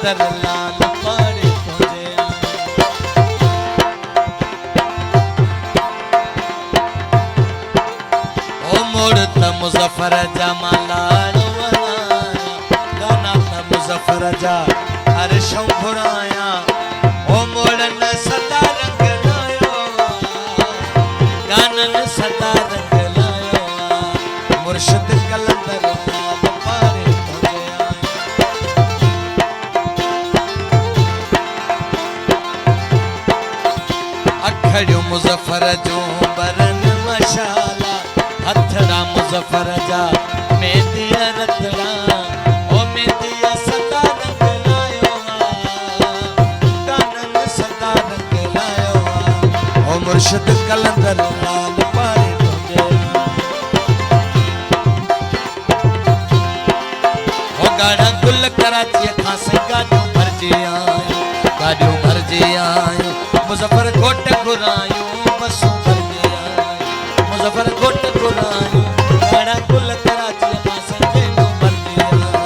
कलंदर लाल पारे तुझे ओ मोड़त मुजफ्फर जमाला गाना त मुजफ्फर जा हर शंभुराया ओ मोड़न सदा रंग लायो गानन सदा रंग लायो मुर्शिद कलंदर लाल पारे तुझे अखड़ियो मुजफ्फर जो बरन मशाला हथड़ा मुजफ्फर जा मेदिया रतड़ा ओ मेदिया सदा रंग लायो गानन सदा रंग लायो ओ मुर्शिद कलंदर लाल पारे तुझे ओ गाड़ा गुल कराची खां से गाड़ियों भरजी आयो गाड़ियों भरजी आयो मुजफ्फर घोट घुरायो बसों भरजी आयो मुजफ्फर घोट घुरायो गाड़ा गुल कराची खां से गाड़ियों भरजी आयो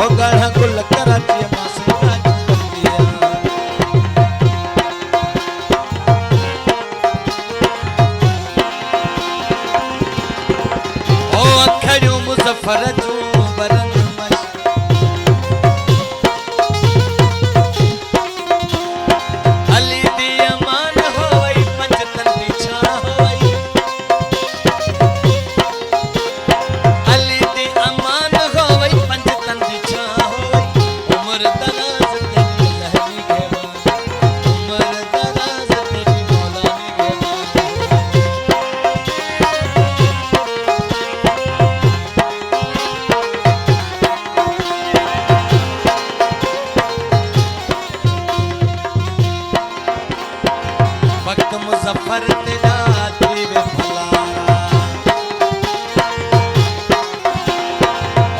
ओ गाड़ा गुल कराची खां से गाड़ियों भरजी आयो ओ अखड़ियों मुजफ्फर जो बरन अली दी अमान होई पंजतन पीछा होई अली दी अमान होई पंजतन पीछा होई उम्र दराज तेरी लहरी घेवान उम्र दराज तेरी मौलानी वक्त मुजफ्फर तेरा दीवे भलारा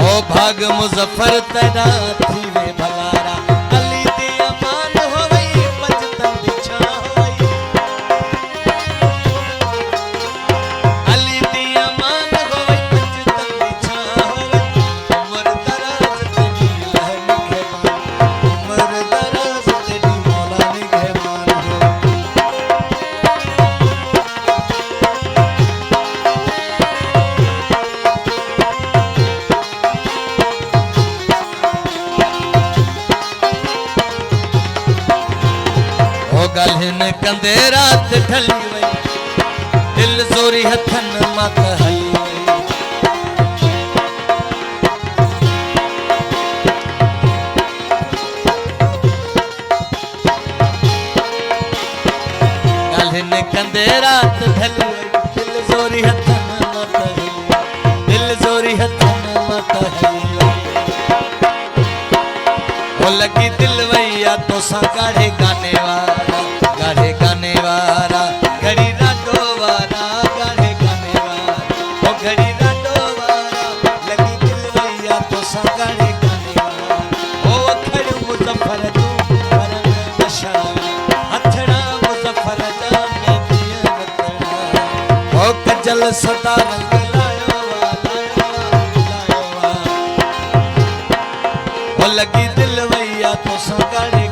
ओ भाग मुजफ्फर तेरा दीवे भलारा अली दी अमान होई पंजतन पीछा होई अली दी अमान होई पंजतन पीछा होई उम्र दराज तेरी लहरी घेवान उम्र दराज तेरी मौलानी घेवान हो ओ गलहिन कंदे रात ढली वई दिल जोरी हथन मत हली वई गलहिन कंदे रात ढली वई दिल जोरी हथन मत हली दिल जोरी हथन मत हली वई ओ लगी दिल वैया तो सा गाढ़े गाने वाला घड़ी राडो वाला गाढ़े गाने वाला ओ घड़ी राडो वाला लगी दिल वैया तो सा गाढ़े गाने वाला ओ अखड़ मुजफ्फर तू बरन मशाला हथड़ा मुजफ्फर जा मेदिया रतड़ा ओ कजल सदा रंग लायो लायो ओ लगी दिल वैया तो सा गाढ़े